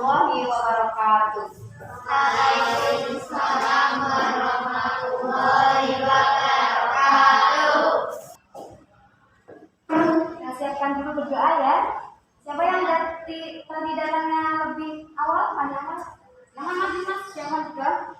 warahmatullahi wabarakatuh. Waalaikumsalam warahmatullahi wabarakatuh. Nah, siapkan dulu berdoa ya. Siapa yang tadi datangnya lebih awal? Pada awal? Jangan maju mas, jangan juga.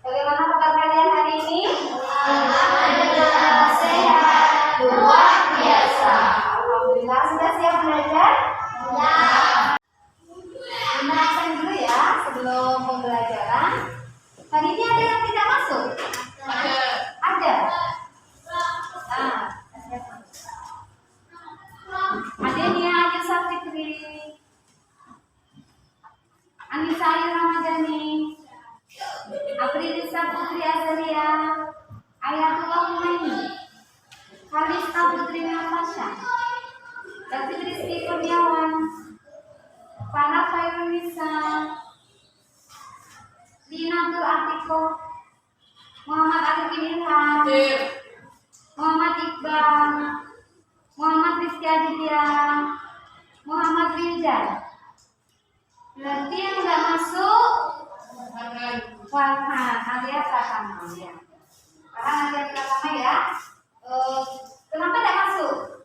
Bagaimana kabar kalian hari ini? Alhamdulillah sehat, luar biasa. Alhamdulillah, sudah siap belajar? Ya. Dengarkan dulu ya sebelum pembelajaran. Hari ini ada yang tidak masuk? Ada. Nah, ada Nia Ajisa Fitri, Anissa Ayu Ramadhani, Aprilisa Putri Azaria, Ayatullah Humaini, Kalista Putri Natasha, David Rizky Kurniawan, Farah Khairunisa, Linatul Atiko, Muhammad Arifin Ilham, Muhammad Iqbal, Muhammad Rizky Aditya, Muhammad Rizal. Berarti yang nggak masuk Farhan alias Pratama ya. Sekarang alias Pratama ya. Kenapa tidak masuk?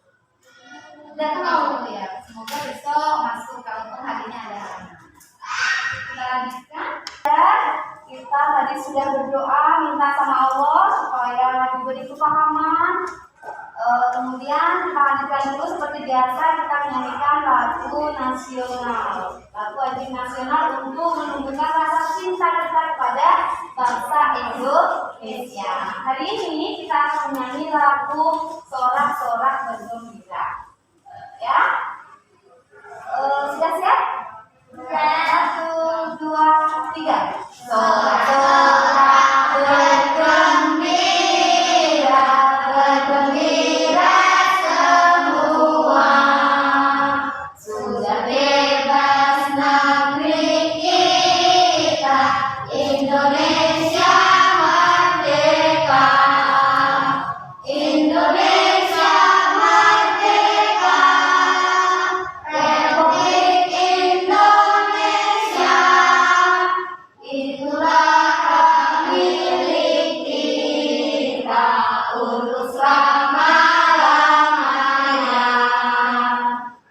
Tidak tahu ya. Semoga besok masuk. Kalau hari ini ada halangan. Kita lanjutkan. Kita tadi sudah berdoa minta sama Allah supaya diberi kepahaman. Kemudian kita lanjutkan dulu seperti biasa kita menyanyikan lagu nasional, lagu wajib nasional untuk menunjukkan rasa cinta kita kepada bangsa Indonesia. Hari ini kita akan menyanyi lagu Sorak-Sorak Bergembira. Ya, sudah siap? Satu, dua, tiga. Sorak-sorak bergembira, bergembira semua. Sudah bebas negeri kita, Indonesia merdeka. Indonesia merdeka. Republik Indonesia. Itulah hak milik kita untuk selama-lamanya.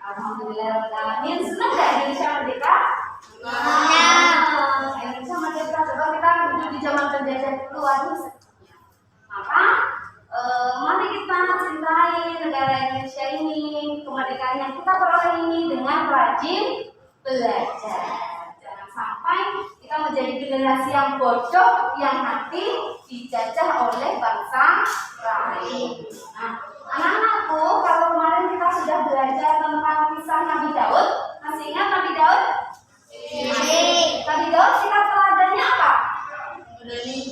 Alhamdulillahirrahmanirrahim. Senang nggak Indonesia merdeka? Indonesia merdeka. Coba kita hidup di zaman penjajah dulu, waduh sedihnya. Maka mari kita cintai negara Indonesia ini, kemerdekaan yang kita peroleh ini dengan rajin belajar. Jangan sampai kita menjadi generasi yang bodoh, yang nanti dijajah oleh bangsa lain. Nah, anak-anakku, kalau kemarin kita sudah belajar tentang kisah Nabi Daud, masih ingat Nabi Daud? Nabi Daud sikap teladannya apa?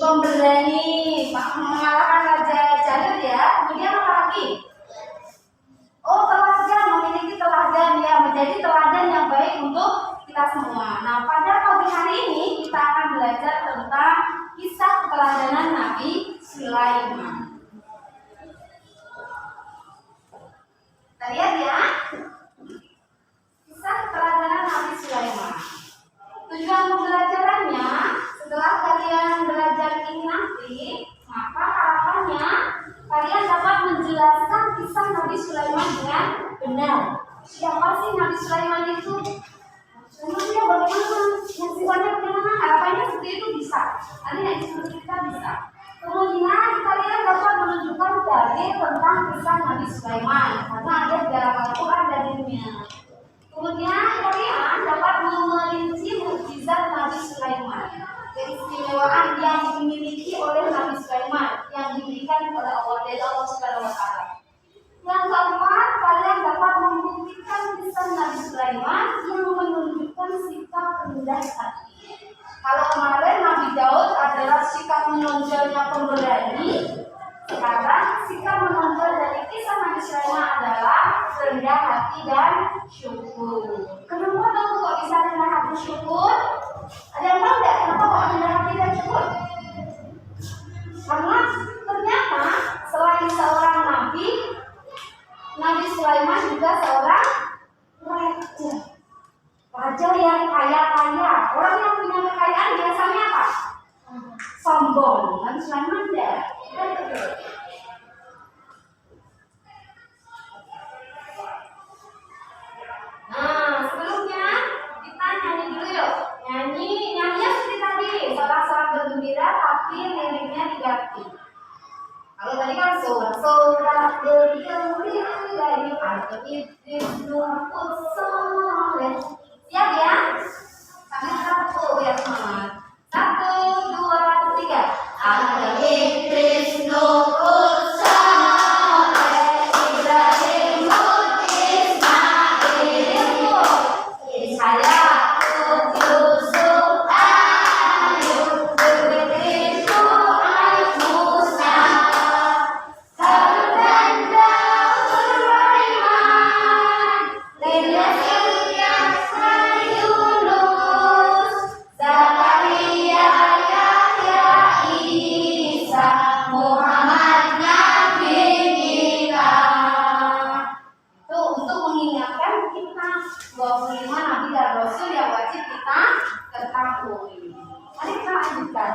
Pemberani, mengalahkan Raja Jalut ya. Kemudian apa lagi? Oh, teladan, memiliki teladan ya, menjadi teladan yang baik untuk kita semua. Nah, pada pagi hari ini kita akan belajar tentang kisah keteladanan Nabi Sulaiman. Kita lihat ya. Kisah keteladanan Nabi Sulaiman. Tujuan pembelajarannya, setelah kalian belajar ini nanti, benar. Siapa sih Nabi Sulaiman itu? Sulaiman dia bagaimana? Yang sifatnya bagaimana? Harapannya seperti itu bisa. Nanti yang disebut kita bisa. Kemudian kalian dapat menunjukkan dalil tentang kisah Nabi Sulaiman karena ada di dalam Al-Quran dalilnya. Kemudian kalian dapat merinci mukjizat Nabi Sulaiman, keistimewaan yang dimiliki oleh Nabi Sulaiman yang diberikan oleh Allah dari Allah Subhanahu wa Ta'ala. Yang keempat, kalian dapat membuktikan kisah Nabi Sulaiman yang menunjukkan sikap rendah hati. Kalau kemarin Nabi Daud adalah sikap menonjolnya pemberani, sekarang sikap menonjol dari kisah Nabi Sulaiman adalah rendah hati dan syukur. Kenapa dong kok bisa rendah hati syukur? Ada yang tahu nggak kenapa kok rendah hati dan syukur? Karena ternyata selain seorang nabi, Nabi Sulaiman juga seorang raja. Raja yang kaya-kaya. Orang yang punya kekayaan biasanya apa? Sombong. Nabi Sulaiman tidak. Nah, sebelumnya kita nyanyi dulu yuk. Nyanyinya seperti tadi, sorak-sorak bergembira tapi liriknya diganti. Kalau tadi kan sorak-sorak bergembira atau itu soleh. Siap ya? Sambil satu ya semangat. 1, 2, 3. Ada Idris Nur Soleh, Ibrahim saya Yusuf Ayub begitu Musa Harun dan Sulaiman Ilyas Yahya Yunus Zakaria Yahya Isa Muhammad Nabi kita. Itu untuk mengingatkan kita 25 Nabi dan Rasul yang wajib kita ketahui. Mari kita lanjutkan.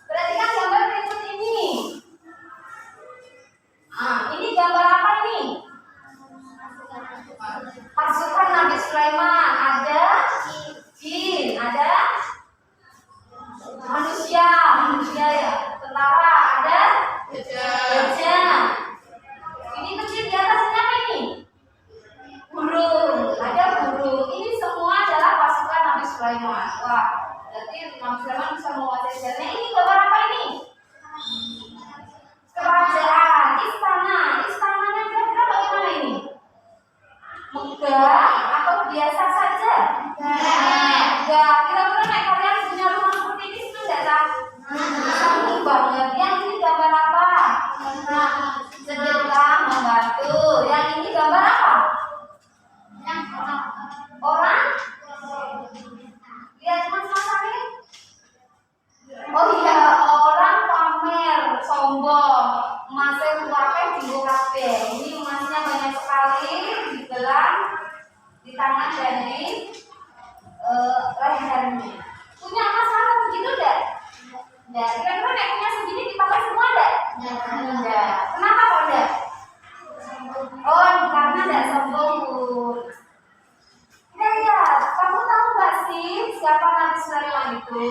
Perhatikan gambar berikut ini. Ini gambar apa ini? Pasukan Nabi Sulaiman. Ada jin, ada manusia ya. Tentara, ada gajah. Ini kecil di atasnya apa ini? Burung, ada burung. Ini semua adalah pasukan Nabi Sulaiman. Wah, berarti Nabi Sulaiman bisa menguasai segalanya. Ini gambar apa ini? Kerajaan, istana. Istananya kira-kira bagaimana ini? Megah atau biasa saja? Megah. Kira-kira nek kalian punya rumah seperti ini itu tidak canggih banget. Yang ini gambar apa? Sedekah membantu. Yang ini gambar apa? Orang? Lihat mas ini. Oh iya, orang pamer, sombong, emasnya keluarkan di kabeh. Ini emasnya banyak sekali, digelang di tangan dan di lehernya. Punya emas sama begitu enggak? Enggak. Kira-kira nek punya segini dipakai semua enggak? Enggak. Kenapa kok enggak? Oh, karena enggak sombong, Bu. Lihat, kamu tahu nggak sih siapa Nabi Sulaiman itu?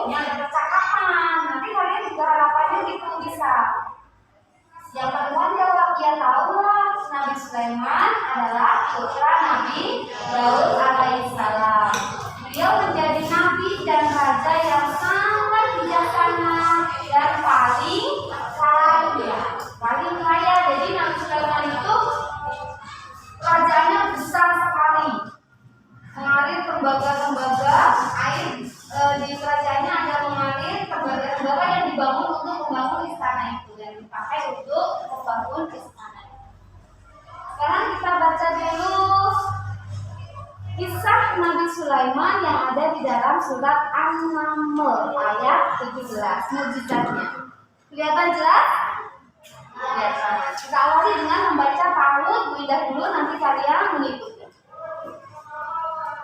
Ini ada percakapan. Nanti kalian juga harapannya gitu bisa. Yang kedua jawab ya tahu lah. Nabi Sulaiman adalah putra Nabi Daud alaihissalam. Beliau menjadi nabi dan raja yang sangat bijaksana dan paling kaya. Paling kaya. Jadi Nabi Sulaiman itu kerajaannya besar sekali. Mengalir tembaga-tembaga air di kerajaannya ada mengalir tembaga-tembaga yang dibangun untuk membangun istana itu yang dipakai untuk membangun istana. Sekarang kita baca dulu kisah Nabi Sulaiman yang ada di dalam surat An-Naml ayat 17 mukjizatnya. Kelihatan jelas? Kelihatan. Kita awali dengan membaca PAUD Bu Indah dulu, nanti kalian mengikuti.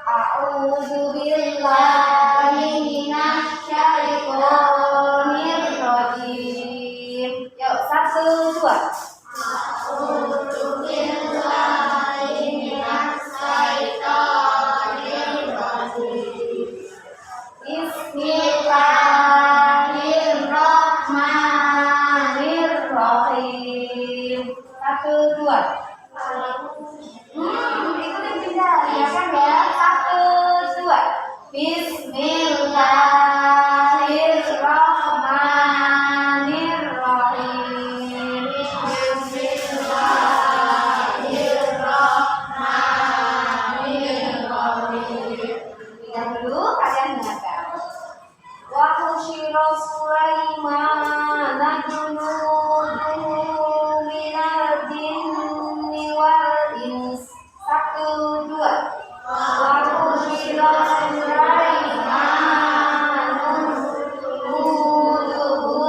A'udzu billahi minasy syaithanir rajim. Yuk, 1, 2. A'udzu billahi dua. Ikutin Dinda, ya kan ya? 1, 2. Bismillahirrahmanirrahim. Lihat dulu, kalian dengarkan. Wa husyira Sulaiman junuduhu minal jinni wal ins. 1, 2. Wa husyira Sulaiman junuduhu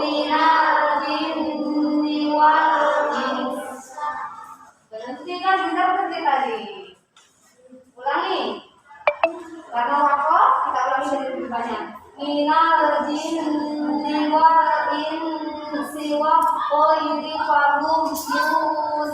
minal jinni wal ins. Berhenti kan? Bentar berhenti tadi. Ulangi. Karena wakaf kita ulangi dari lebih banyak. Minal jinni wal insi wa qairi fahum yuzaun.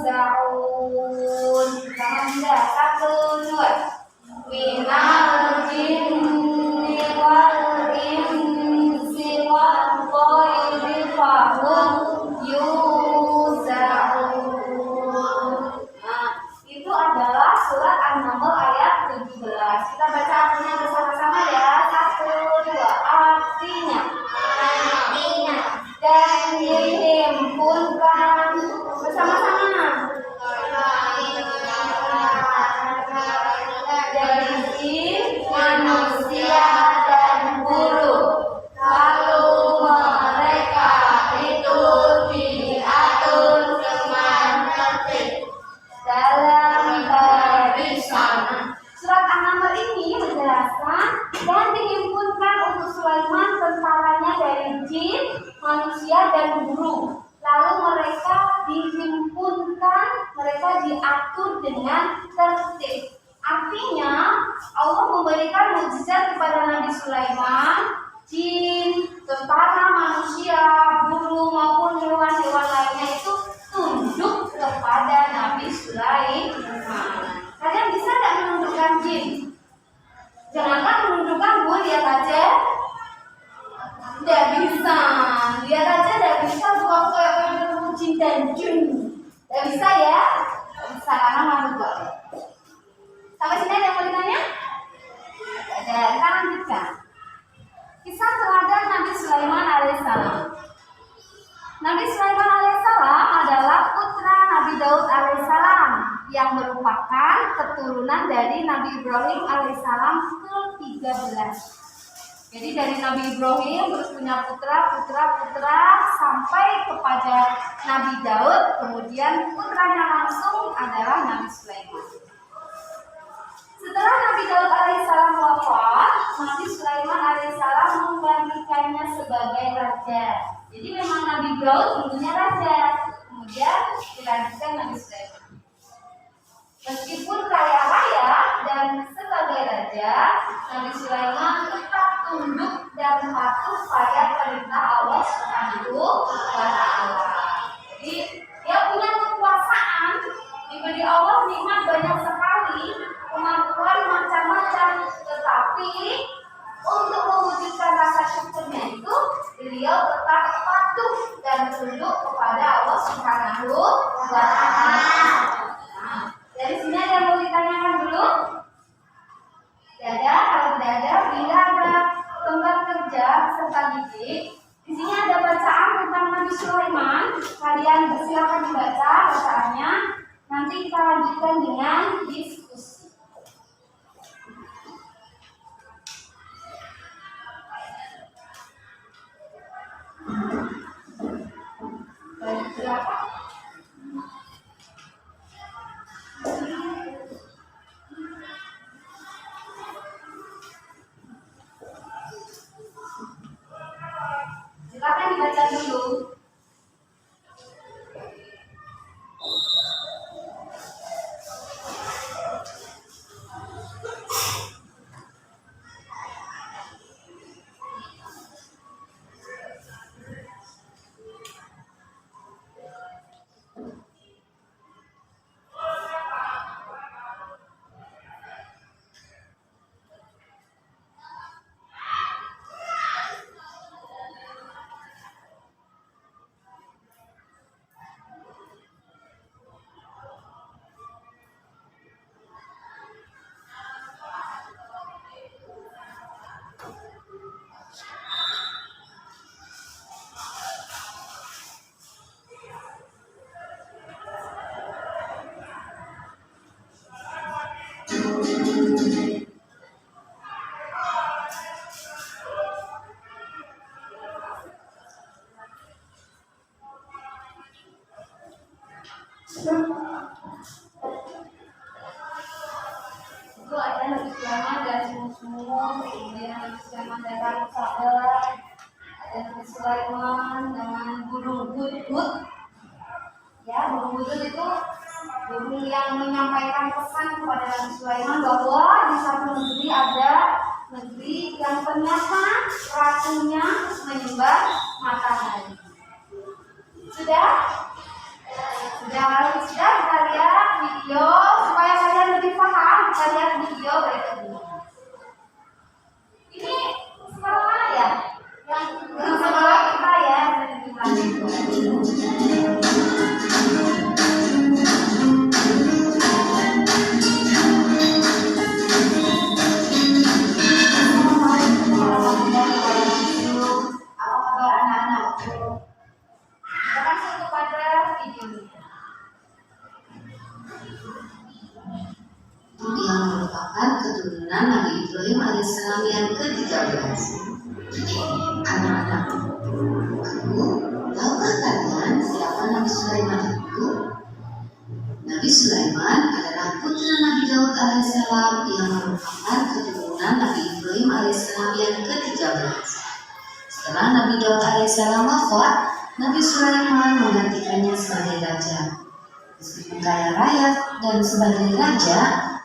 Sama 1, 2. Minal jinni wal insi wa qairi fahum yuzaun. Nah, itu adalah surat An-Naml ayat 17. Kita baca artinya bersama-sama ya. 1, 2. Artinya dan dihimpunkan bersama-sama dari jin, manusia dan burung. Lalu mereka itu diatur dengan tertib dalam barisan. Surat An-Naml ini menjelaskan dan dihimpunkan untuk Sulaiman tentaranya dari jin, manusia dan burung. Lalu mereka dihimpunkan, mereka diatur dengan tertib. Artinya Allah memberikan mukjizat kepada Nabi Sulaiman, jin, tentara, manusia, burung maupun hewan-hewan lainnya itu tunduk kepada Nabi Sulaiman. Kalian bisa tidak menundukkan jin? Jangankan menundukkan buah, lihat aja tidak bisa. Lihat aja tidak bisa. Bukan kayak ketemu jin dan jin. Tidak bisa ya? Tidak bisa karena makhluk. Sampai sini ada yang mau ditanya? Ada. Kita lanjutkan. Kisah teladan Nabi Sulaiman alaihissalam. Nabi Sulaiman alaihissalam adalah putra Nabi Daud alaihissalam yang merupakan keturunan dari Nabi Ibrahim alaihissalam ke-13. Jadi dari Nabi Ibrahim terus punya putra sampai kepada Nabi Daud, kemudian putranya langsung adalah Nabi Sulaiman. Setelah Nabi Daud alaihissalam wafat, Nabi Sulaiman alaihissalam menggantikannya sebagai raja. Jadi memang Nabi Daud dulunya raja, kemudian dilanjutkan Nabi Sulaiman. Meskipun kaya raya dan sebagai raja, Nabi Sulaiman tetap tunduk dan patuh pada perintah Allah Subhanahu wa Ta'ala. Jadi dia punya kekuasaan, diberi Allah nikmat banyak sekali, kemampuan macam-macam, tetapi untuk mewujudkan rasa syukurnya itu beliau tetap patuh dan tunduk kepada Allah Subhanahu wa Ta'ala. Dari sini ada yang mau ditanyakan dulu? Tidak ada. Kalau tidak ada, bila ada lembar kerja serta didik, di sini ada bacaan tentang Nabi Sulaiman. Kalian silakan dibaca bacaannya. Nanti kita lanjutkan dengan diskusi. Baik, silakan. Silakan dibaca dulu. Itu ada Nabi Sulaiman dan semut-semut, kemudian Nabi Sulaiman datang ke Sabar, ada Nabi Sulaiman dengan burung hudhud. Ya, burung hudhud itu burung yang menyampaikan pesan kepada Nabi Sulaiman bahwa di satu negeri ada negeri yang ternyata ratunya menyembah matahari. Sudah? Sudah kita lihat video supaya kalian lebih paham. Kita lihat video berikut ini. Ini sekolah mana ya? Yang sekolah kita ya. Yang merupakan keturunan Nabi Ibrahim alaihissalam yang ke-13. Anak-anakku, tahukah kalian siapa Nabi Sulaiman itu? Nabi Sulaiman adalah putra Nabi Daud alaihissalam yang merupakan keturunan Nabi Ibrahim alaihissalam yang ke-13. Setelah Nabi Daud alaihissalam wafat, Nabi Sulaiman menggantikannya sebagai raja. Meskipun kaya raya dan sebagai raja,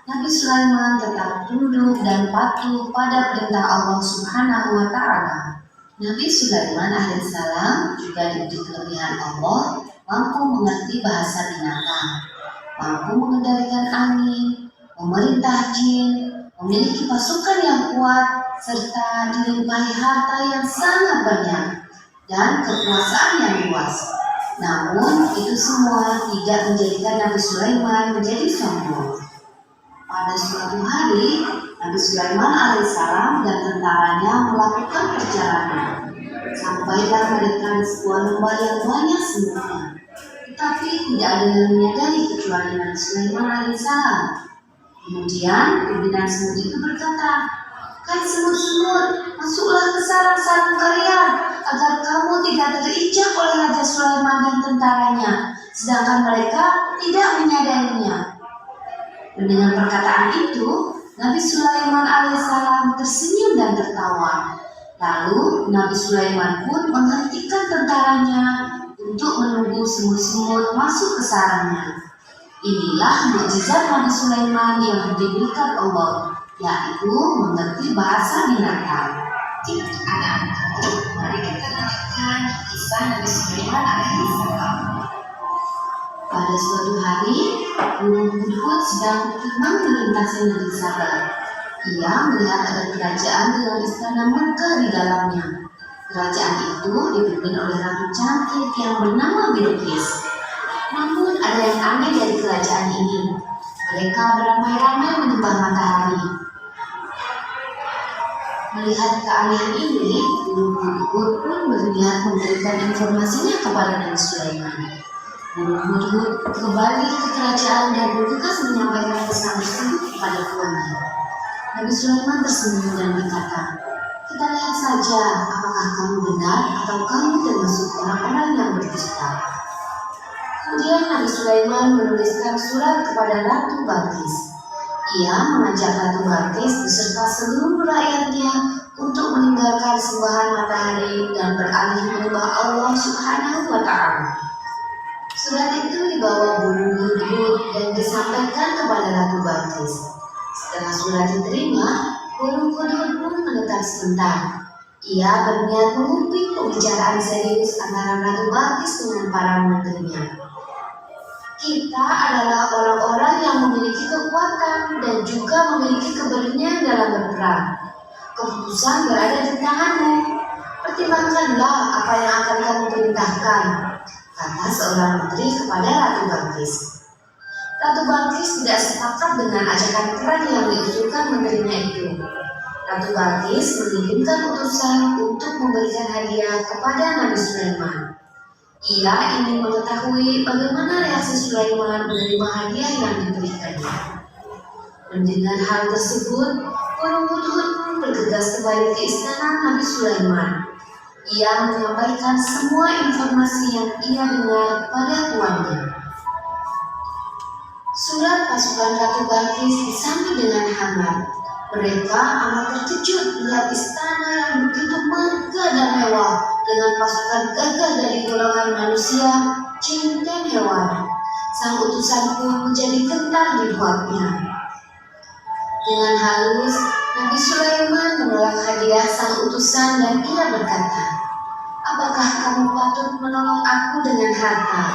Nabi Sulaiman tetap tunduk dan patuh pada perintah Allah Subhanahu wa Ta'ala. Nabi Sulaiman alaihissalam juga diberi kelebihan Allah, mampu mengerti bahasa binatang, mampu mengendalikan angin, memerintah jin, memiliki pasukan yang kuat, serta dilimpahi harta yang sangat banyak dan kekuasaan yang luas. Namun itu semua tidak menjadikan Nabi Sulaiman menjadi sombong. Pada suatu hari, Nabi Sulaiman alaihissalam dan tentaranya melakukan perjalanan. Sampailah mereka di sebuah lembah yang banyak semutnya. Tetapi tidak ada yang menyadari kecuali Nabi Sulaiman alaihissalam. Kemudian pimpinan semut itu berkata, "Hai semut-semut, masuklah ke sarang-sarang kalian agar kamu tidak terinjak oleh Raja Sulaiman dan tentaranya, sedangkan mereka tidak menyadarinya." Mendengar perkataan itu, Nabi Sulaiman alaihissalam tersenyum dan tertawa. Lalu Nabi Sulaiman pun menghentikan tentaranya untuk menunggu semut-semut masuk ke sarangnya. Inilah mukjizat Nabi Sulaiman yang diberikan Allah, yaitu mengerti bahasa binatang. Anak-anak, mari kita lanjutkan kisah Nabi Sulaiman alaihissalam. Pada suatu hari, burung hudhud sedang terbang melintasi negeri Sabar. Ia melihat ada kerajaan dengan istana megah di dalamnya. Kerajaan itu dipimpin oleh ratu cantik yang bernama Bilqis. Namun ada yang aneh dari kerajaan ini. Mereka beramai-ramai menyembah matahari. Melihat keanehan ini, burung hudhud pun berniat memberikan informasinya kepada Nabi Sulaiman. Burung hudhud kembali ke kerajaan dan bergegas menyampaikan pesan tersebut kepada tuannya. Nabi Sulaiman tersenyum dan berkata, "Kita lihat saja apakah kamu benar atau kamu termasuk orang-orang yang berdusta." Kemudian Nabi Sulaiman menuliskan surat kepada Ratu Balqis. Ia mengajak Ratu Balqis beserta seluruh rakyatnya untuk meninggalkan sembahan matahari dan beralih menyembah Allah Subhanahu wa Ta'ala. Surat itu dibawa burung hudhud dan disampaikan kepada Ratu Balqis. Setelah surat diterima, burung hudhud pun menetap sebentar. Ia berniat menguping pembicaraan serius antara Ratu Balqis dengan para menterinya. "Kita adalah orang-orang yang memiliki kekuatan dan juga memiliki keberanian dalam berperang. Keputusan berada di tanganmu. Pertimbangkanlah apa yang akan kamu perintahkan," kata seorang menteri kepada Ratu Balqis. Ratu Balqis tidak sepakat dengan ajakan perang yang diusulkan menterinya itu. Ratu Balqis mengirimkan utusan untuk memberikan hadiah kepada Nabi Sulaiman. Ia ingin mengetahui bagaimana reaksi Sulaiman menerima hadiah yang diberikannya. Mendengar hal tersebut, burung hudhud pun bergegas kembali ke istana Nabi Sulaiman. Ia menyampaikan semua informasi yang ia dengar pada tuannya. Surat pasukan Ratu Balkis disambut dengan hangat. Mereka amat terkejut melihat istana yang begitu megah dan mewah dengan pasukan gagah dari golongan manusia, jin, dan hewan. Sang utusan pun menjadi gentar dibuatnya. Dengan halus, Nabi Sulaiman menolak hadiah sang utusan dan ia berkata, "Apakah kamu patut menolong aku dengan harta?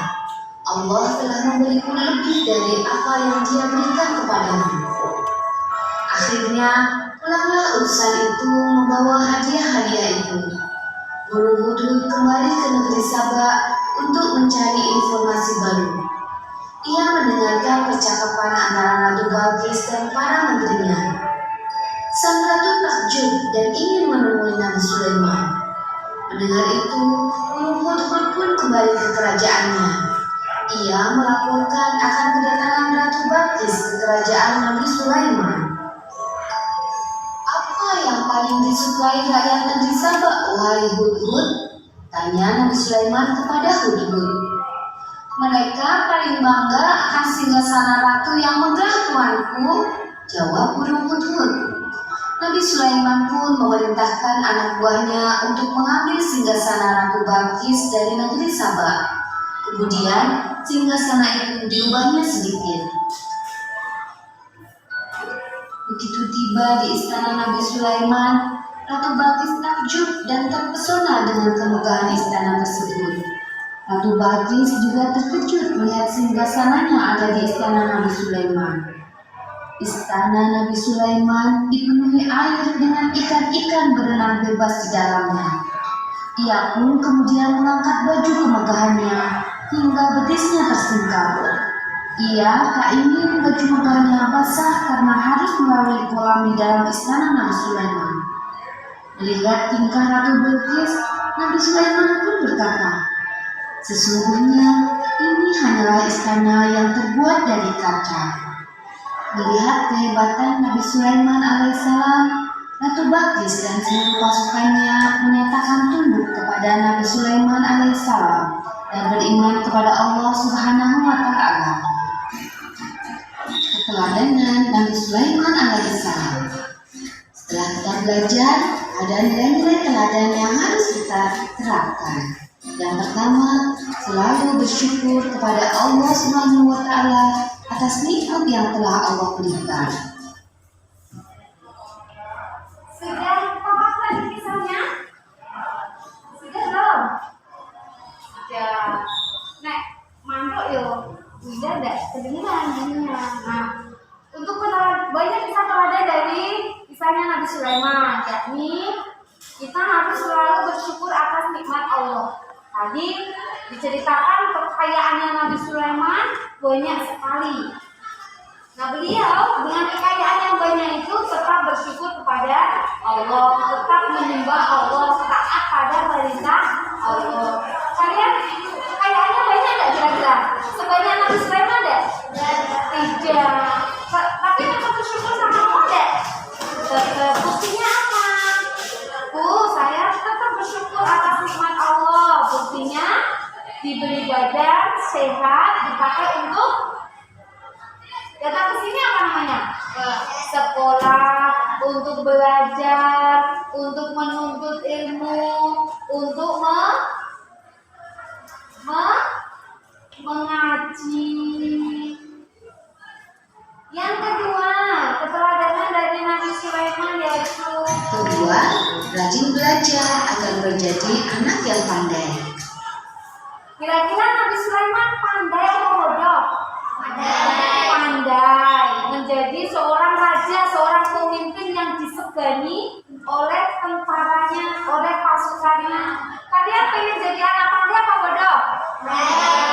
Allah telah memberiku lebih dari apa yang Dia berikan kepadamu." Akhirnya, pulanglah utusan itu membawa hadiah-hadiah itu. Burung Hudhud kembali ke negeri Saba untuk mencari informasi baru. Ia mendengarkan percakapan antara Ratu Balkis dan para menterinya. Sang ratu takjub dan ingin menemui Nabi Sulaiman. Mendengar itu, burung Hudhud pun kembali ke kerajaannya. Ia melaporkan akan kedatangan Ratu Balkis ke kerajaan Nabi Sulaiman. "Apa yang paling disukai rakyat negeri Saba, wahai Hudhud?" tanya Nabi Sulaiman kepada Hudhud. "Mereka paling bangga akan singgasana ratu yang megah, tuanku," jawab burung Hudhud. Nabi Sulaiman pun memerintahkan anak buahnya untuk mengambil singgasana Ratu Balkis dari negeri Saba. Kemudian singgasana itu diubahnya sedikit. Begitu tiba di istana Nabi Sulaiman, Ratu Balkis takjub dan terpesona dengan kemegahan istana tersebut. Ratu Balkis juga terkejut melihat singgasananya ada di istana Nabi Sulaiman. Istana Nabi Sulaiman dipenuhi air dengan ikan-ikan berenang bebas di dalamnya. Ia pun kemudian mengangkat baju kemegahannya hingga betisnya tersingkap. Ia tak ingin baju megahnya basah karena harus melalui kolam di dalam istana Nabi Sulaiman. Melihat tingkah Ratu Balkis, Nabi Sulaiman pun berkata, "Sesungguhnya ini hanyalah istana yang terbuat dari kaca." Melihat kehebatan Nabi Sulaiman alaihissalam, Ratu Balkis dan seluruh pasukannya menyatakan tunduk kepada Nabi Sulaiman alaihissalam dan beriman kepada Allah Subhanahu wa Ta'ala. Keteladanan Nabi Sulaiman alaihissalam. Setelah kita belajar, ada nilai-nilai teladan yang harus kita terapkan. Yang pertama, selalu bersyukur kepada Allah Subhanahu wa Ta'ala atas nikmat yang telah Allah berikan. Sudah paham tadi kisahnya? Sudah belum? Sudah. Nek, mantuk yo. Udah enggak kedengeran jadinya. Nah, untuk banyak kisah teladan dari kisahnya Nabi Sulaiman, yakni kita harus selalu bersyukur atas nikmat Allah. Tadi diceritakan kekayaannya Nabi Sulaiman banyak sekali. Nah, beliau dengan kekayaan yang banyak itu tetap bersyukur kepada Allah, tetap menyembah Allah, taat pada perintah Allah. Kalian kekayaannya banyak enggak kira-kira? Sebanyak Nabi Sulaiman enggak? Tidak. Tapi tetap bersyukur sama Allah enggak? Tetap. Buktinya apa? Saya tetap bersyukur atas nikmat Allah. Buktinya diberi badan sehat, dipakai untuk datang ke sini apa namanya? Sekolah, untuk belajar, untuk menuntut ilmu, untuk mengaji. Yang kedua, keteladanan dari Nabi Sulaiman yaitu Kedua, rajin belajar agar menjadi anak yang pandai. Kira-kira Nabi Sulaiman pandai atau bodoh? Pandai. Menjadi seorang raja, seorang pemimpin yang disegani oleh tentaranya, oleh pasukannya. Kalian pengen jadi anak pandai apa bodoh?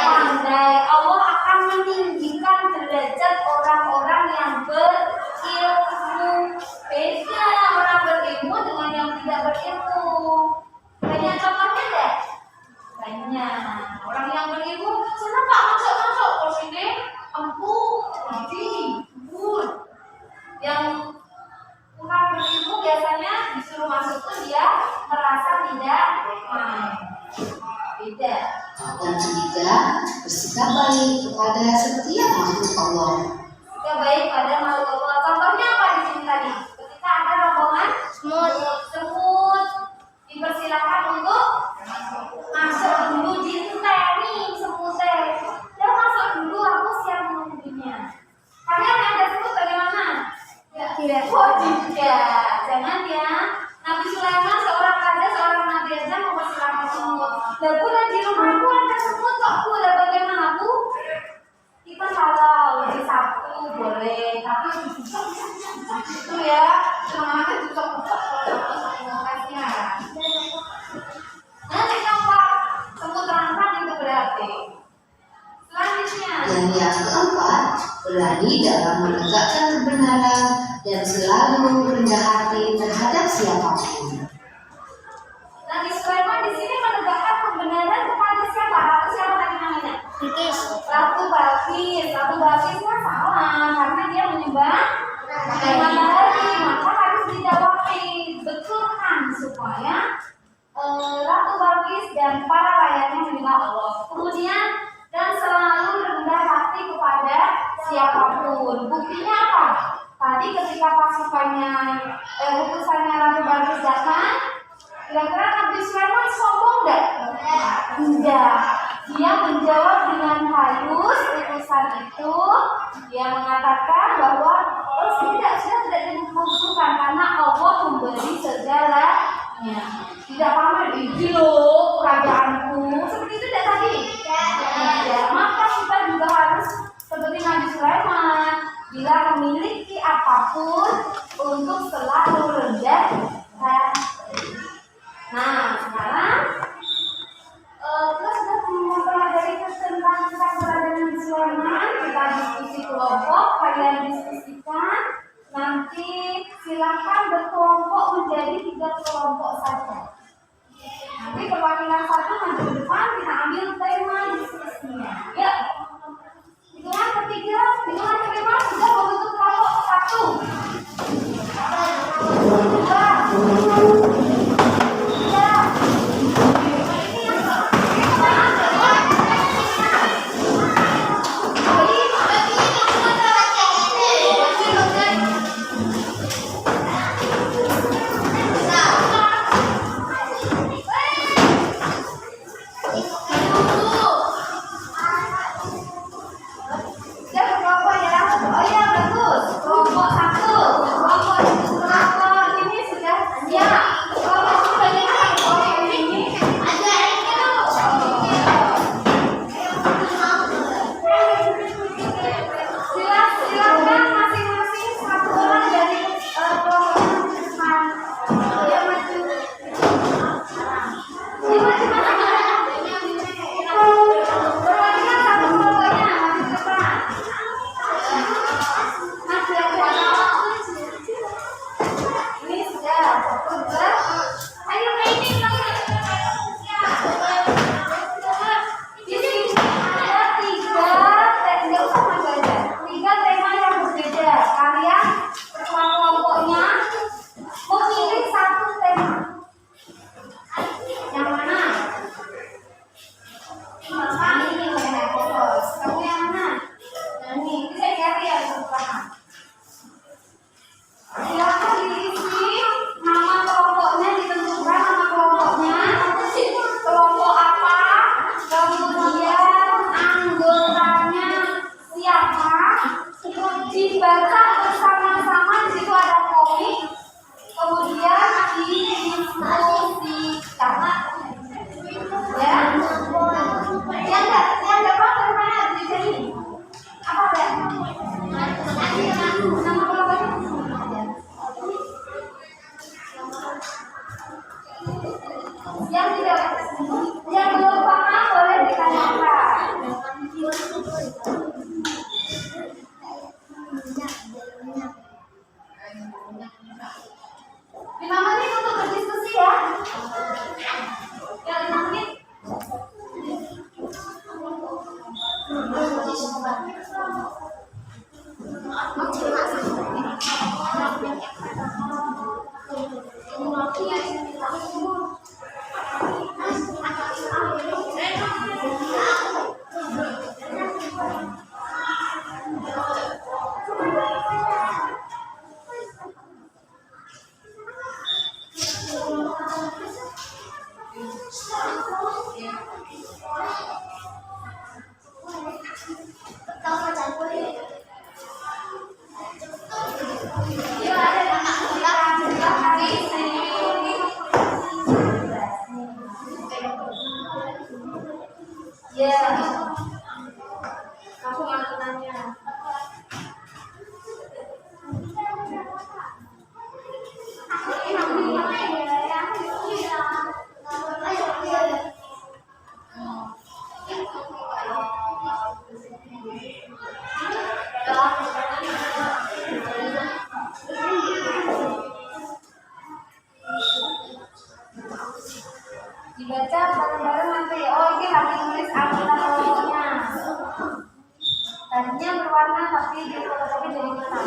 Pandai. Allah akan meninggikan derajat orang-orang yang berilmu. Beda orang berilmu dengan yang tidak berilmu. Banyak contohnya deh? Banyak. Orang yang berilmu, sana Pak, masuk ke sini, empu, jadi, bun. Yang kurang berilmu biasanya disuruh masuk pun dia merasa tidak main. beda. Dan ketiga, bersikap baik kepada setiap makhluk Allah. Sikap baik pada makhluk Allah. Contohnya apa di sini tadi? Ketika ada rombongan semut dipersilakan untuk masuk dulu di nih semutnya. Dia masuk dulu, aku siap menunggunya. Kalian yang ada semut bagaimana? Tidak. Oh tidak, jangan ya. Nabi Sulaiman seorang raja, seorang nabi aja mempersilahkan semut. Dan pula di rumahku ada semut kok bu, dan bagaimana bu? Kita kalau di Sabtu boleh, tapi itu ya semangatnya juga kasihnya. Nanti nampak semut terang-terang itu berarti. Selanjutnya. Dan yang keempat, berani dalam menegakkan kebenaran dan selalu rendah hati terhadap siapapun. Nabi Sulaiman di sini menegakkan kebenaran kepada siapa? Ratu siapa tadi namanya? Bilqis. Ratu Balqis. Ratu Balqis kan salah karena dia menyembah matahari, maka harus dijawabin betulkan supaya Ratu Balqis dan para rakyatnya menyembah Allah. Kemudian dan selalu rendah hati kepada siapapun. Buktinya apa? Tadi ketika pasukannya utusannya Ratu Balqis datang, kira-kira Nabi Sulaiman sombong enggak? Enggak. Dia menjawab dengan halus utusan itu. Dia mengatakan bahwa sudah tidak dibutuhkan karena Allah memberi segalanya. Tidak pamer ini loh kerajaanku. Seperti itu tidak tadi? Ya, maka kita juga harus seperti Nabi Sulaiman. Bila memiliki apapun untuk selalu rendah hati. Nah, sekarang kita sudah mempelajari tentang keberadaan Nabi Sulaiman. Kita diskusi kelompok, kalian diskusikan. Nanti silakan berkelompok menjadi 3 kelompok saja. Nanti perwakilan satu maju ke depan, kita ambil tema diskusinya. Ya. Hitungan ketiga, hitungan kelima sudah membentuk kelompok 1. Yes. Aku mau nanya. Dibaca bareng-bareng nanti. Oh, ini lagi nulis artikelnya. Tadinya berwarna tapi di fotokopi jadi hitam.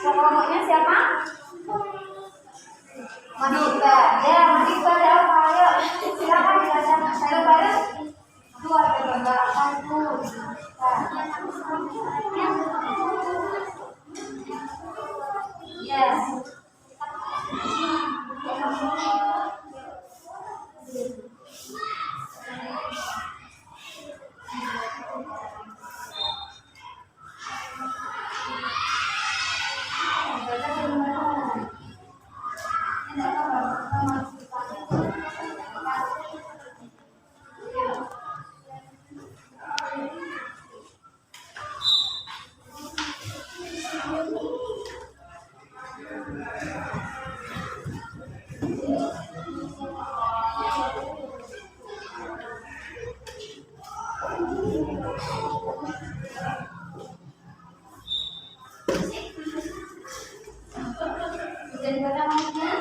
Kelompoknya siapa? Madika. Ya, Madika ada apa? Ayo, silakan dibaca bareng-bareng. Itu ada gambar apa itu? Yes. Jadi baca maksudnya?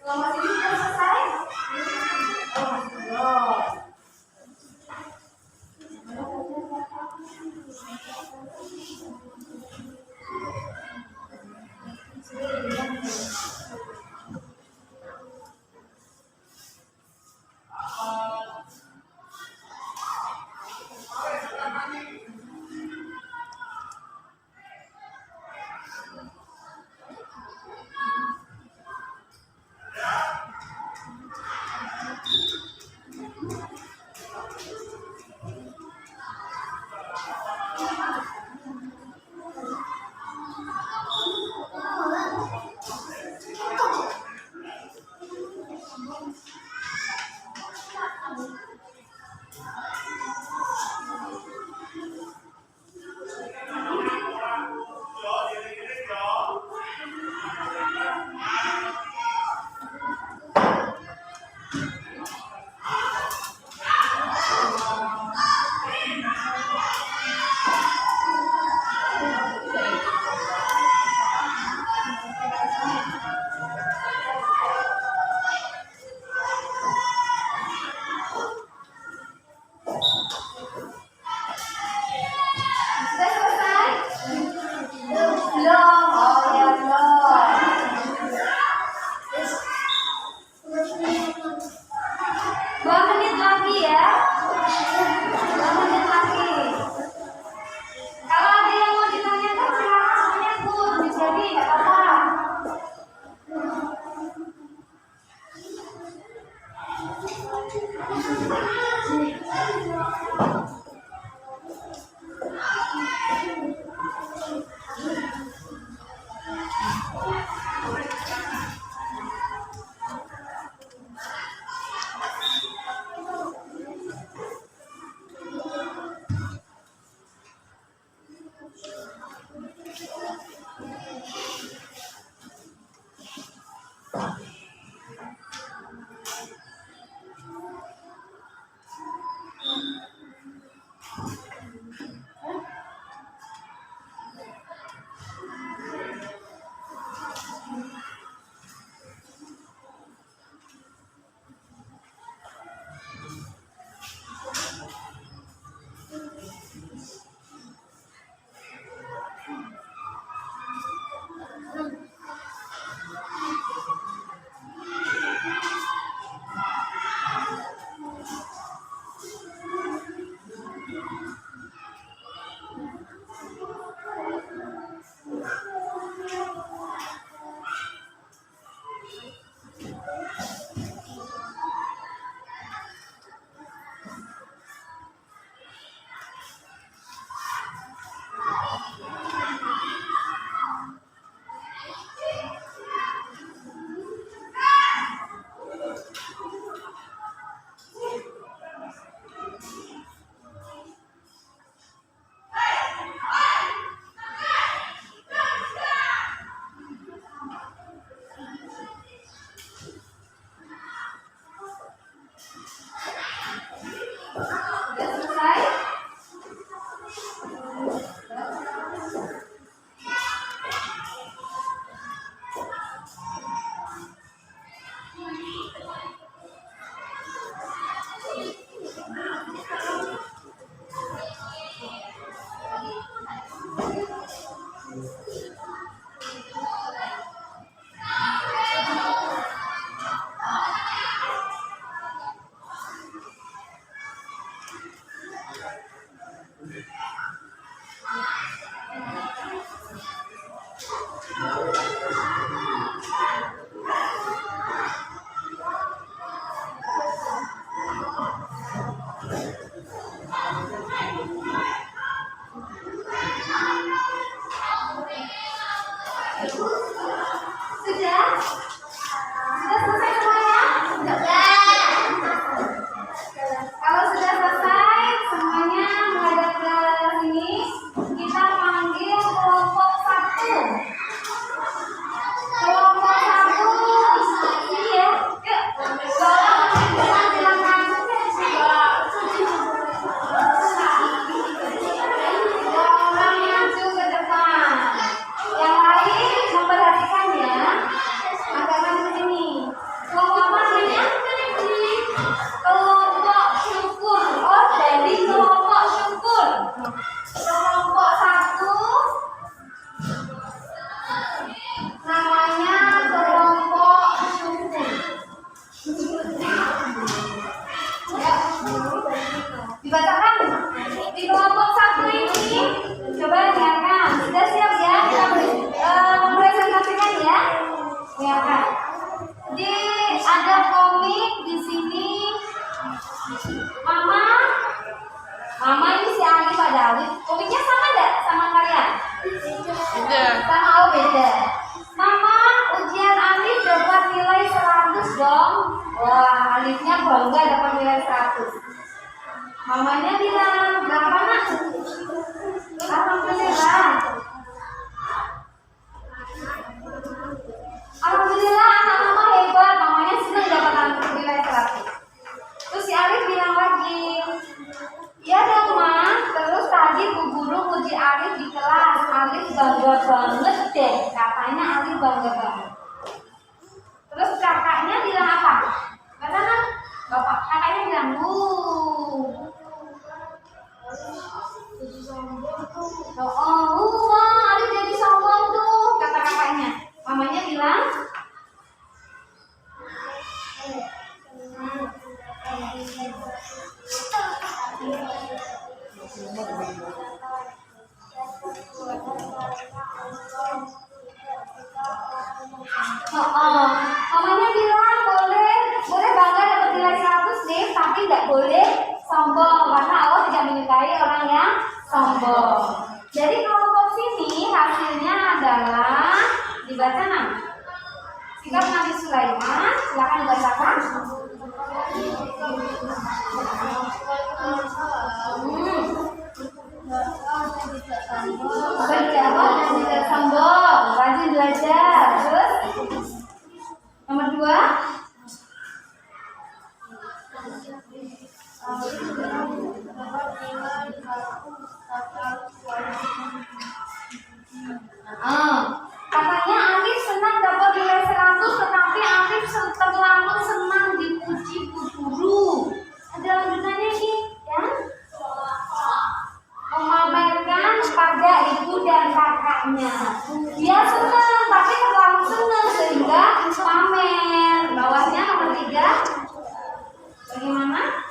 Kelompok ini sudah selesai? Oh, belum. lagi, nggak apa-apa. Sudah selesai? Sudah? Sudah selesai semuanya? Kalau sudah selesai semuanya menghadap ke sini, kita panggil kelompok 1. Kelompok 1 ini ya. Yuk. Silakan. Orang maju ke depan. Yang lain memperhatikan ya. Agak maju ke sini. Kelompok apa namanya? Kelompok syukur. Oh, jadi kelompok syukur. Kelompok 1 namanya kelompok syukur. Ya. Dibacakan di kelompok 1 ini. Coba dengarkan. Sudah siap ya? Kita mempresentasikan ya. Dengarkan. Ada komik di sini. Mama ini si Ali Pak Daud. Komiknya sama enggak sama kalian? Beda. Sama, oh beda. Mama, ujian Alif dapat nilai 100 dong. Wah, Alifnya bangga dapat nilai 100. Mamanya bilang, berapa nak? Alhamdulillah. Alhamdulillah, anak mama hebat. Mamanya senang dapat nilai 100. Terus si Alif bilang lagi, ya dong Ma. Terus tadi Bu Guru uji Alif di kelas. Alif bangga banget deh. Katanya Alif bangga banget. Terus kakaknya bilang apa? Kata bapak kakaknya bilang, wah, Alif jadi sombong tuh, kata kakaknya. Mamanya bilang, Dibaca Nam. Sikap Nabi Sulaiman, silakan dibacakan. Berjawab dan tidak sombong, rajin belajar. Terus nomor 2. Katanya Arif senang dapat nilai 100, tetapi Arif terlalu senang dipuji bu guru. Ada lanjutannya ini, ya? Memamerkan pada ibu dan kakaknya. Dia senang, tapi terlalu senang sehingga pamer. Bawahnya nomor 3. Bagaimana?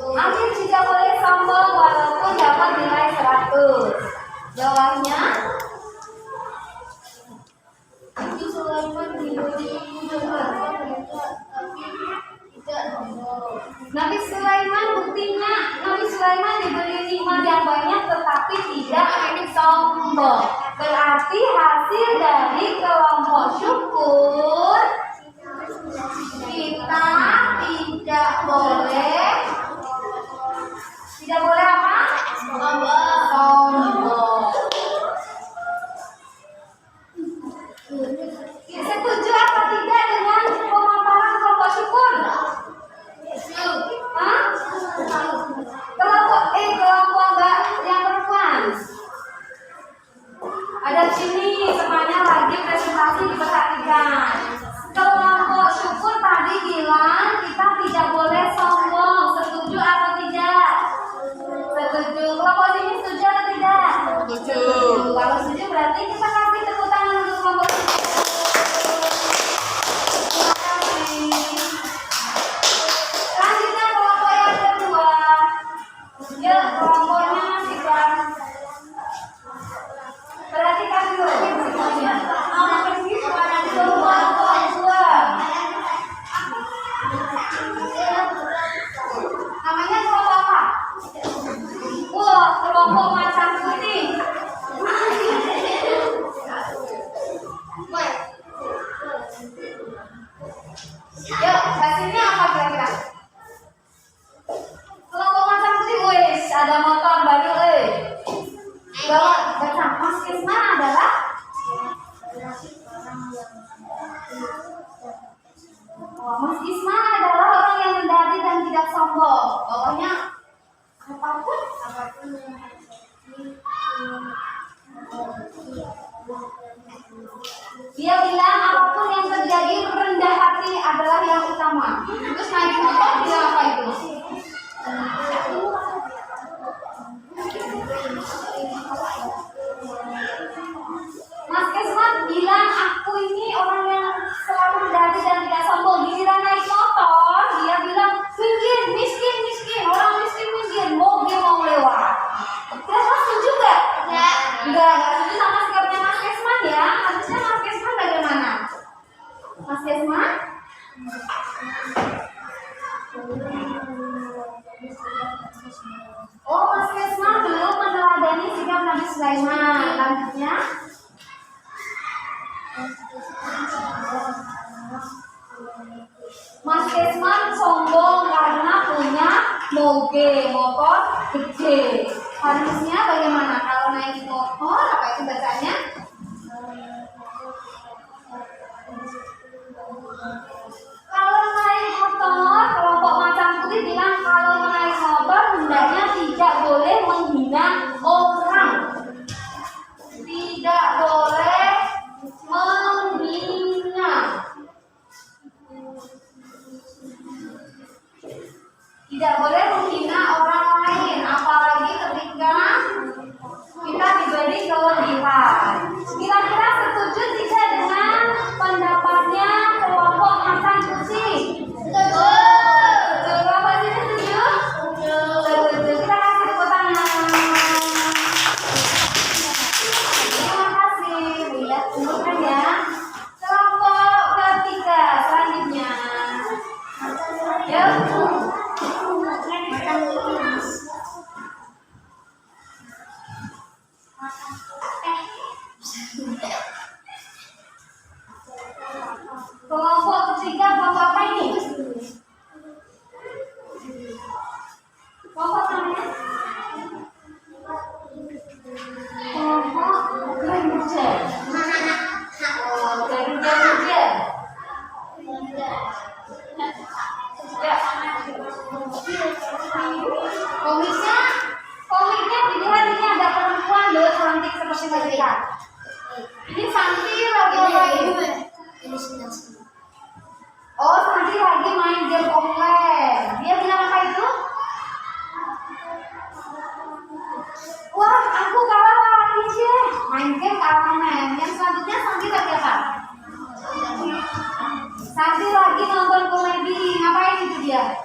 Arif tidak boleh sombong walaupun dapat nilai 100. Jawabnya Nabi Sulaiman diberi Nabi Sulaiman buktinya Nabi Sulaiman diberi nikmat yang banyak tetapi tidak sombong. Berarti hasil dari kelompok syukur kita tidak boleh apa? Sombong. Setuju apa tidak dengan pemaparan kelompok syukur? Hah? Kelompok enggak yang perempuan. Ada di sini semuanya lagi presentasi diperhatikan. Kelompok syukur tadi bilang kita tidak boleh sombong. Setuju atau tidak? Setuju. Kelompok sini setuju atau tidak? Setuju. Kalau setuju berarti kita kasih tepuk tangan untuk kelompok syukur. Selanjutnya kelompok yang kedua. Ya, kelompoknya masih kurang. Perhatikan dulu semuanya. Kelompok kedua. Namanya kelompok apa? Wah, kelompok macan putih. Yuk, hasilnya apa kira-kira? Kelompok macan putih, wes ada motor baru, bawa baca. Mas Kisman adalah Mas Isman adalah orang yang rendah hati dan tidak sombong. Pokoknya apapun dia bilang apapun yang terjadi rendah hati adalah yang utama. Terus naik motor bilang apa itu? Mas Kesman bilang aku ini orang yang selalu rendah hati dan tidak sombong. Giliran naik motor dia bilang miskin, orang miskin, mau lewat. Kira-kira setuju nggak? Enggak setuju sama sikapnya Mas Kesman ya. Harusnya Mas Kesman bagaimana? Mas Kesman? Oh, Mas Kesman belum meneladani sikap Nabi Sulaiman. Lanjutnya. Mas Kesman sombong karena punya motor gede. Harusnya bagaimana kalau naik motor? Apa itu bacanya? Kalau naik motor, kelompok macan putih bilang kalau naik motor hendaknya tidak boleh menghina orang. Tidak boleh menghina. Tidak boleh menghina orang lain, apalagi ketika Kelompok ketiga kelompok apa ini? Kelompok namanya? Kelompok Garuda. Oh, Garuda. Ya. Komiknya dilihat ini ada perempuan loh cantik seperti mereka. Ini Santi lagi apa ini? Oh, Santi lagi main game online. Dia bilang apa itu? Wah, aku kalah lagi sih. Main game kalah main. Yang selanjutnya Santi lagi apa? Santi lagi nonton komedi. Ngapain itu dia?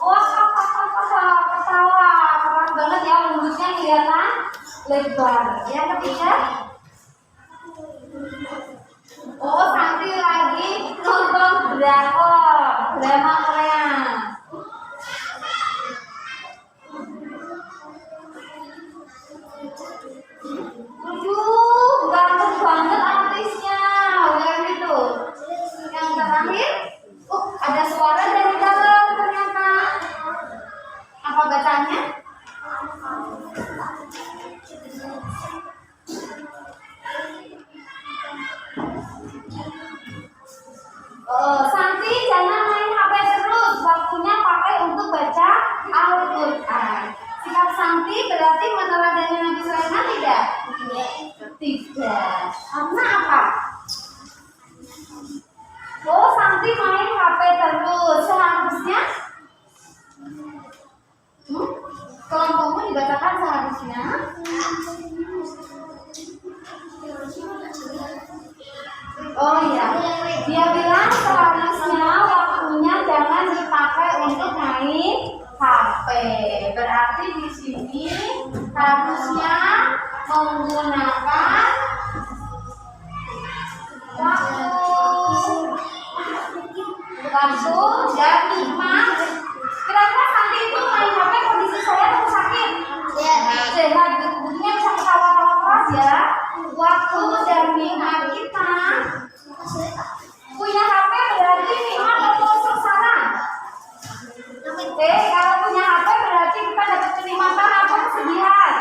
Oh, ketawa. Keren banget ya, mulutnya kelihatan lebar. Yang ketiga? Oh, Santi lagi nonton drama Korea. Aduh, ganteng banget artisnya. Yang itu. Yang terakhir, ada suara dari dalam ternyata. Apa bacanya? Santi jangan main HP terus, waktunya pakai untuk baca Al-Quran. Sikap Santi berarti meneladani Nabi Sulaiman tidak? Tidak. Karena apa? Oh, Santi main HP terus. Seharusnya kelompokmu dibacakan seharusnya. Oh iya, dia bilang seharusnya waktunya jangan dipakai untuk main HP. Berarti di sini harusnya menggunakan waktu dan nikmat. Kira-kira Santi itu main HP kondisi saya atau sakit? Sehat, buktinya bisa ketawa-tawa keras ya. Waktu dan nikmat kita punya HP berarti nikmat atau sengsara? Kalau punya HP berarti kita dapat kenikmatan atau kesedihan?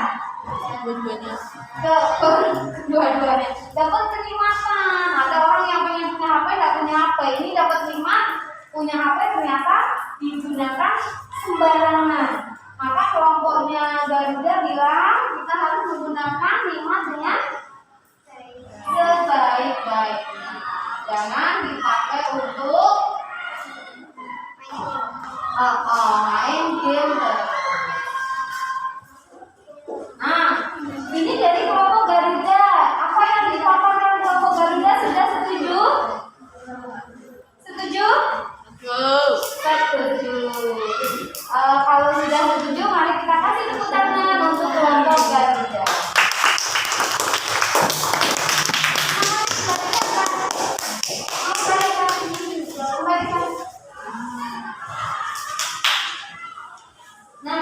Dua-duanya dapat kenikmatan. Ada orang yang pengen punya HP nggak punya HP, ini dapat nikmat. Punya HP ternyata digunakan sembarangan. Maka kelompoknya Garuda bilang kita harus menggunakan nikmat dengan sebaik-baiknya. Jangan dipakai untuk main game. Nah, ini dari kelompok Garuda. Apa yang dipaparkan kelompok Garuda sudah setuju? Setuju? Setuju. Kalau sudah setuju, mari kita kasih tepuk tangan untuk kelompok Garuda. Nah,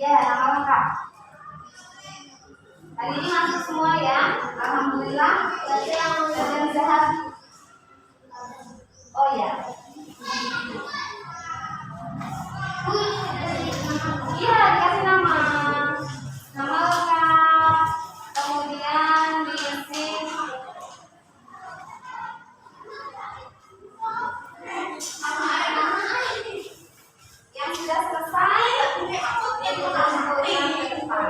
Ya, nama lengkap. Hari ini masuk semua ya. Alhamdulillah. Berarti yang Dan sehat. Oh ya. Iya, dikasih nama. Nama lengkap. Kemudian diisi yang sudah selesai itu untuk yang ke depan.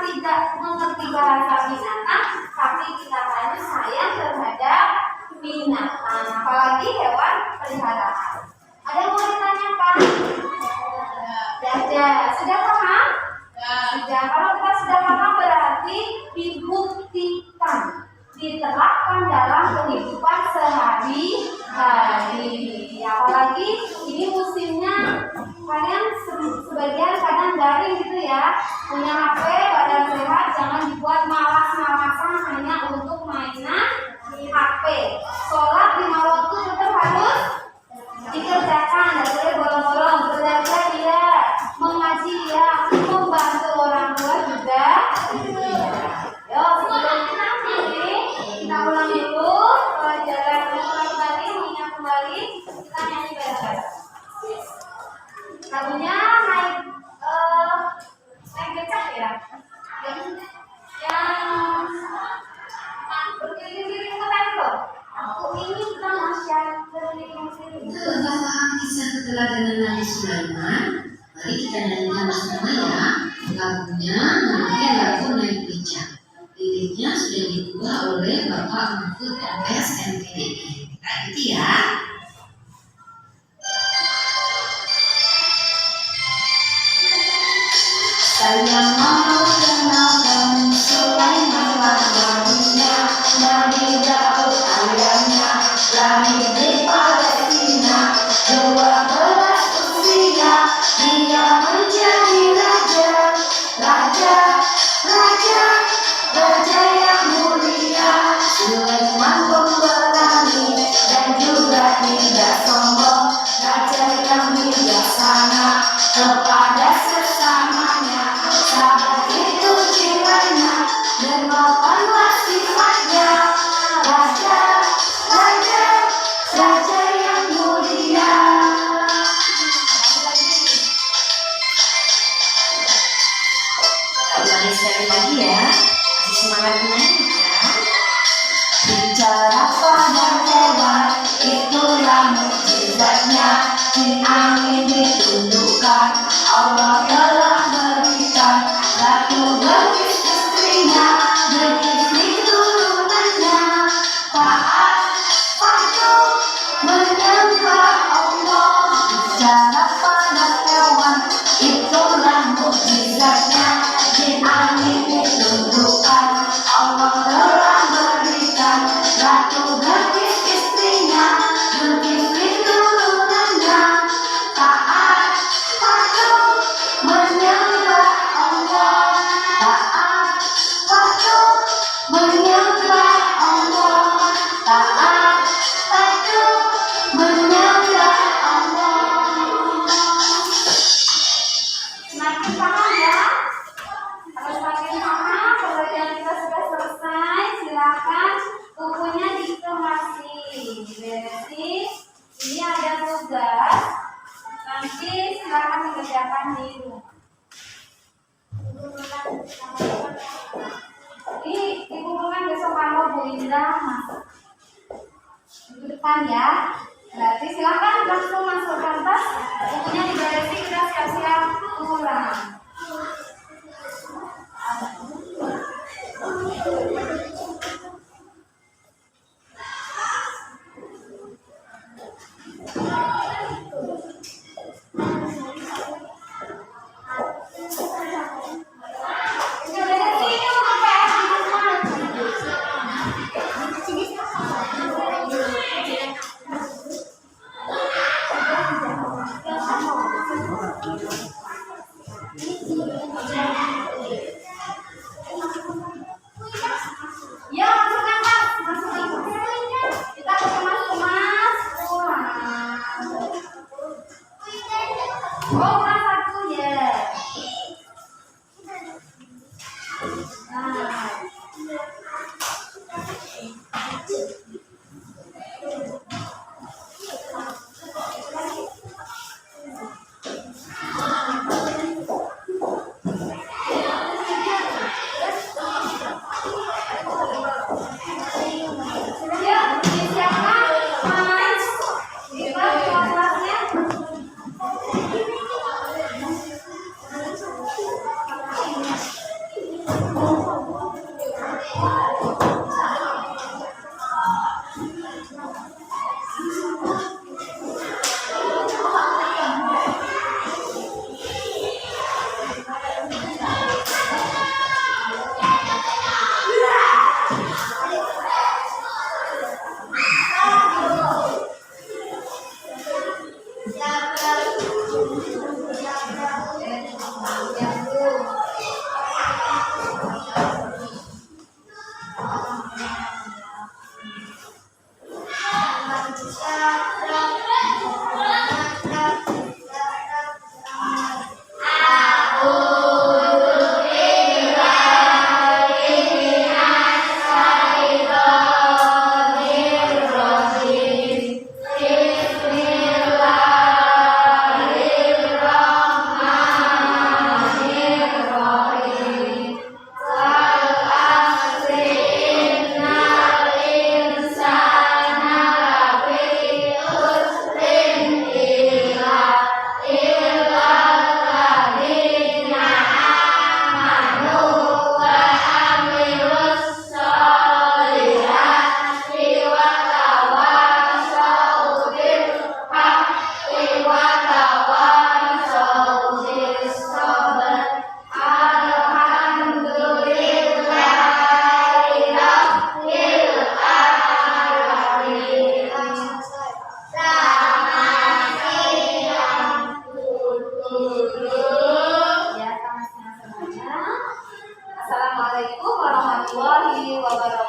tidak mengerti bahasa binatang, tapi kita harus sayang terhadap binatang, apalagi hewan peliharaan. Ada yang mau ditanyakan? Sudah paham? Sudah. Kalau kita sudah paham berarti dibuktikan, diterapkan dalam kehidupan sehari-hari. Apalagi ini musimnya kalian sebagian kadang daring gitu ya, punya HP badan sehat, jangan dibuat malas-malasan hanya untuk mainan HP. Sholat 5 waktu tetap harus dikerjakan, tidak boleh bolong-bolong. Belajar ya, mengaji ya, membantu orang tua juga. Yo, sebelum kita ulang dulu pelajaran kembali, mengingat kembali, kita nyanyi bareng-bareng. Lagunya naik becak ya, yang berkeliling-keliling ke tempo. Aku ingin tamasya berkeliling-keliling. Telah paham kisah keteladanan Nabi Sulaiman. Mari kita nyanyikan bersama ya. Lagunya namanya lagu Naik Becak. Liriknya sudah diubah oleh Bapak Mahfud MS MTDI. Kita ikuti ya. Saya mau kenalkan Sulaiman lawannya, Nabi Daud ayahnya, lahir di Palestina, 12 usia, dia menjadi raja yang mulia. Sulaiman pemberani dan juga tidak sombong, raja yang bijaksana kepada sesamanya. Sabar itu jiwanya, dermawanlah sifatnya. Raja yang mulia. Ulangi sekali lagi ya, masih semangat menyanyikan. Bicara pada hewan, itulah mukjizatnya. Jin angin ditundukkan, Allah telah berikan. Ratu Bilqis istrinya, Bilqis turunannya. Taat, patuh, menyembah Allah. Bicara pada hewan, itulah mukjizatnya. Jin angin ditundukkan, Allah telah berikan. Ratu Bilqis istrinya, Bilqis turunannya. Taat, patuh, menyembah Allah. Taat, patuh, menyembah Allah. Taat, patuh, menyembah Allah. Semakin paham ya? Kalau semakin paham, pelajaran kita sudah selesai. Silakan bukunya dikemasi, diberesin. Ini ada tugas. Nanti silakan dikerjakan di rumah. Ini dikumpulkan besok kalau Bu Indra masuk minggu depan ya. Berarti silakan langsung masukkan tas. Bukunya diberesin, kita siap-siap pulang. Ya, masukkan tas, masukkan. Kita kemas-kemas pulang. Oh, kelas 1 ya. Nah. Assalamualaikum warahmatullahi wabarakatuh.